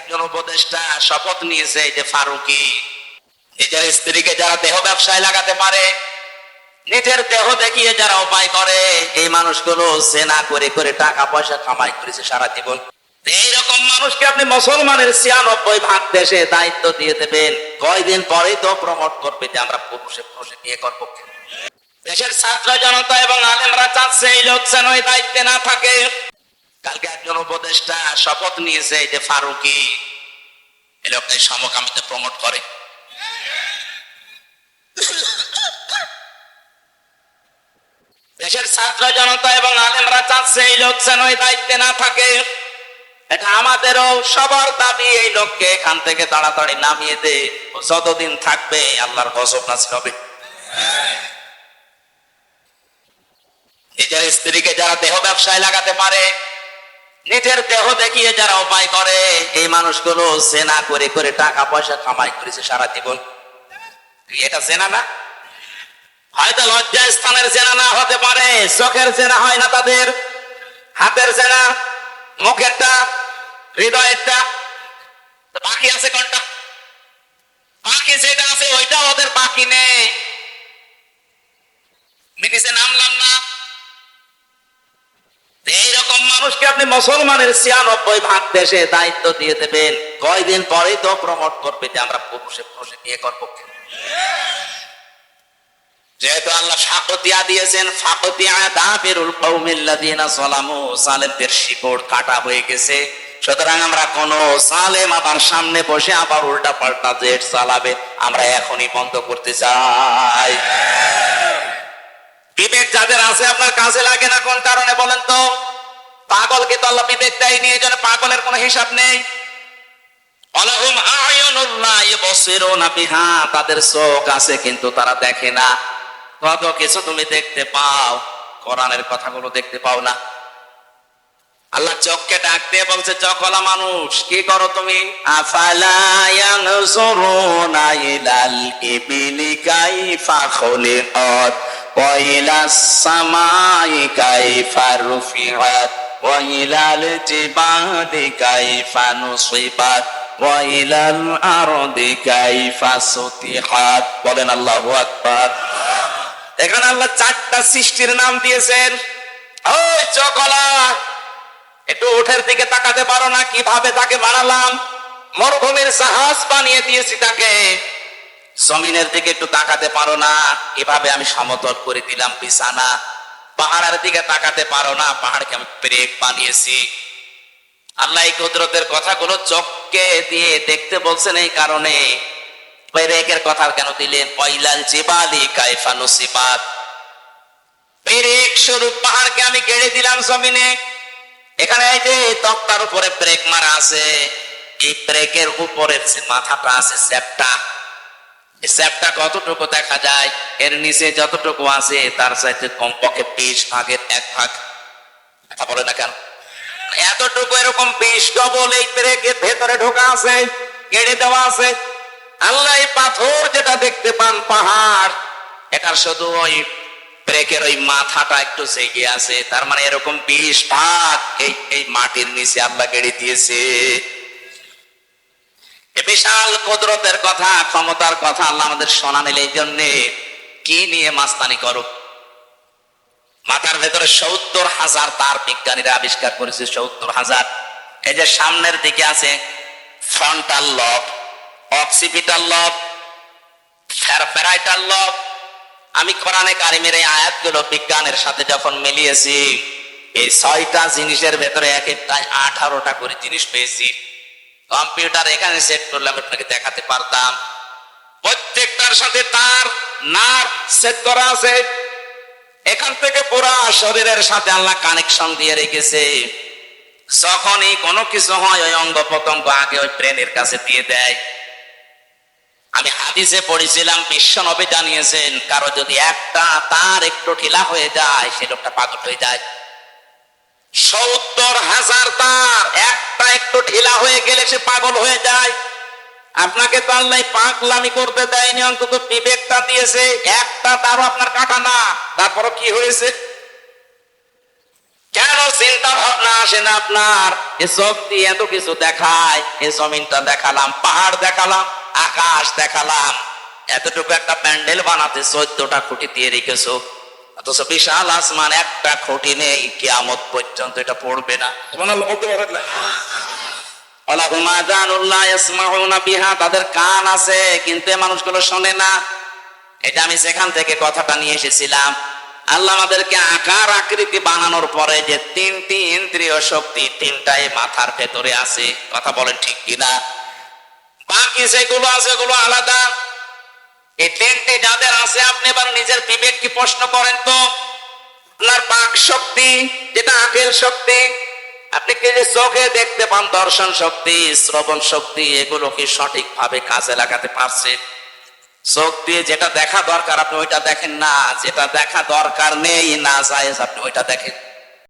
একজন উপদেষ্টা শপথ নিয়েছে যে ফারুকি, নিজের স্ত্রীকে যারা দেহ ব্যবসায় লাগাতে পারে, নিজের দেহ দেখিয়ে যারা উপায় করে, এই মানুষগুলো জেনা করে করে টাকা পয়সা কামাই করেছে সারা জীবন। এইরকম মানুষকে আপনি মুসলমানের ৯৬ ভাগ দেশে দায়িত্ব দিয়ে দেবেন, কয়দিন পরেই তো প্রমোট করবে যে আমরা পুরুষে পুরুষে বিয়ে করবো। দেশের ছাত্র জনতা এবং আলেমরা চাচ্ছে এই লোক যেন এই দায়িত্বে না থাকে। কালকে একজন উপদেষ্টা শপথ নিয়েছে যে ফারুকি, এই লোকটা সমকামিতে প্রমোট করে। দেশের ছাত্র জনতা এবং আলেমরা চাচ্ছে এই লোক যেন এই দায়িত্বে না থাকে। এটা আমাদেরও সবার দাবি, এই লোককে এখান থেকে তাড়াতাড়ি নামিয়ে দে। যতদিন থাকবে আল্লাহর গজব নাযিল হবে। নিজের স্ত্রীকে যারা দেহ ব্যবসায় লাগাতে পারে, নিজের দেহ দেখিয়ে যারা উপায় করে, এই মানুষগুলো জেনা করে করে টাকা পয়সা কামাই করেছে সারা জীবন। এটা জেনা না? হয়তো লজ্জা স্থানের জেনা না হতে পারে, চোখের জেনা হয় না তাদের, হাতের জেনা, মুখেরটা, হৃদয়েরটা, বাকি আছে কোনটা? বাকি যেটা আছে ওইটা ওদের বাকি নেই। মিটিসে নামলাম না। এইরকম মানুষকে আপনি মুসলমানের ৯৬ ভাগ দেশে দায়িত্ব দিয়ে দেবেন, কয়দিন পরেই তো প্রমোট করবে যে আমরা পুরুষে পুরুষে বিয়ে করবো। যেহেতু আল্লাহ ফাকতিয়া দিয়েছেন, ফাকতিয়া দাবিরুল কওমিল্লাযিনা যালামু, জালেমদের শিকড় কাটা হয়ে গেছে। সুতরাং আমরা কোন জালেম আমার সামনে বসে আবার উল্টা পাল্টা জেট চালাবে আমরা এখনই বন্ধ করতে চাই। বিবেক যাদের আছে আপনার কাজে লাগে না কোন কারণে বলেন তো? পাগলকে তো আল্লাহ বিবেক দেয়নি, এই জন্য পাগলের কোনো হিসাব নেই। আলাহুম আ'য়ুনুন লা ইবসিরুনা বিহা, তাদের চোখ আছে কিন্তু তারা দেখে না। কত কিছু তুমি দেখতে পাও, কোরআনের কথাগুলো দেখতে পাও না। আল্লাহ চোখকে ডাকতে বলছে, চোখওয়ালা মানুষ কি করো তুমি? আফালা ইয়ানজুরুনা ইলাল ইবিলি কাইফা খুলিকাত ওয়া ইলাস সামাই কাইফা রুফিআত ওয়া ইলাল জিবালি কাইফা নুসিবাত ওয়া ইলাল আরদি কাইফা সুতিহাত। বলেন আল্লাহু আকবার। এখানে আল্লাহ ৪টা সৃষ্টির নাম দিয়েছেন। ওই চোখওয়ালা, একটু উঠের দিকে তাকাতে পারো না? কিভাবে তাকে বানালাম, মরুভূমির জাহাজ বানিয়ে দিয়েছি তাকে। জমিনের দিকে একটু তাকাতে পারো না? কিভাবে আমি সমতল করে দিলাম বিছানা। পাহাড়ের দিকে তাকাতে পারো না? পাহাড়কে আমি ব্রেক বানিয়েছি। আল্লাহ এই কুদরতের কথাগুলো চোখকে দিয়ে দেখতে বলছেন, এই কারণে ব্রেকের কথা কেন দিলেন? ওয়াইলাল জিবালি কাইফা নুসিবাত, ব্রেক স্বরূপ পাহাড়কে আমি গেড়ে দিলাম জমিনে। এখানে এই যে তক্তার উপরে ব্রেক মারা আছে, এই ব্রেকের উপরের যে মাথাটা আছে চ্যাপটা, এই চ্যাপটা কতটুকু দেখা যায়? এর নিচে যতটুকু আছে তার চাইতে কমপক্ষে 20 ভাগের 1 ভাগ। কথা বলে না কেন? এতটুকু এরকম 20 ডবল এই ব্রেকের ভেতরে ঢোকা আছে, গেড়ে দেওয়া আছে। আল্লাহ এই পাথর যেটা দেখতে পান পাহাড়, এটা শুধু ওই ব্রেকের ওই মাথাটা একটু জেগে আছে। তার মানে এরকম 20 ভাগ এই মাটির নিচে আল্লাহ গেড়ে দিয়েছে। বিশাল কুদরতের কথা, ক্ষমতার কথা আল্লাহ আমাদের শোনালেন। এই জন্য কি নিয়ে মাস্তানি করো? মাথার ভেতরে ৭০,০০০ তার বিজ্ঞানীরা আবিষ্কার করেছে। ৭০,০০০। এই যে সামনের দিকে আছে ফ্রন্টাল লব, অক্সিপিটাল লব, প্যারাইটাল লব। আমি কোরআনে কারিমের এই আয়াতগুলো বিজ্ঞানের সাথে যখন মিলিয়েছি, এই ৬টা জিনিসের ভেতরে এক একটায় 18টা করে জিনিস পেয়েছি। কম্পিউটার এখানে সেট করলে আমি আপনাকে দেখাতে পারতাম। প্রত্যেকটার সাথে তার নার্ভ সেট করা আছে। এখান থেকে পুরো শরীরের সাথে আল্লাহ কানেকশন দিয়ে রেখেছে। যখনই কোনো কিছু হয় ওই অঙ্গ প্রত্যঙ্গ আগে ওই ব্রেনের কাছে দিয়ে দেয়। আমি হাদিসে পড়েছিলাম, বিশ্বনবী জানিয়েছেন, কারো যদি একটা তার একটু ঢিলা হয়ে যায় সে লোকটা পাগল হয়ে যায়। ৭০,০০০ তার একটা একটু ঢিলা হয়ে গেলে সে পাগল হয়ে যায়। আপনাকে তো আল্লাহ পাগলামি করতে দেয়নি, অন্তত বিবেকটা দিয়েছে। একটা তারও আপনার কাটা না, তারপরও কি হয়েছে? কেন চিন্তা ভাবনা আসে না আপনার? এ চোখ দিয়ে এত কিছু দেখায়, এই জমিনটা দেখালাম, পাহাড় দেখালাম, আকাশ দেখালাম, এতটুকু একটা প্যান্ডেল বানাতে 14টা খুঁটি দিয়ে রেখেছো, অথচ বিশাল আসমান একটা খুঁটি নেই, কিয়ামত পর্যন্ত এটা পড়বে না। সুবহানাল্লাহ বলতে পারেন না? ওয়ালাহুম আযানুল্লাহ ইয়াসমাউনা বিহা, তাদের কান আছে কিন্তু এই মানুষগুলো শোনে না। এটা আমি সেখান থেকে কথাটা নিয়ে এসেছিলাম। আল্লাহ আমাদেরকে আকার আকৃতি বানানোর পরে যে 3টি ইন্দ্রিয় শক্তি, 3টাই মাথার ভেতরে আছে, কথা বলেন ঠিক কিনা? বাকি যেগুলো আছে এগুলো আলাদা। এই 3টি যাদের আছে, আপনি এবার নিজের বিবেককে প্রশ্ন করেন তো। আপনার বাক শক্তি, যেটা আকেল শক্তি, আপনি কি যে চোখে দেখতে পান, দর্শন শক্তি, শ্রবণ শক্তি, এগুলো কি সঠিকভাবে কাজে লাগাতে পারছেন? চোখ দিয়ে যেটা দেখা দরকার আপনি ওইটা দেখেন না, যেটা দেখা দরকার নেই, না জায়েজ, আপনি ওইটা দেখেন।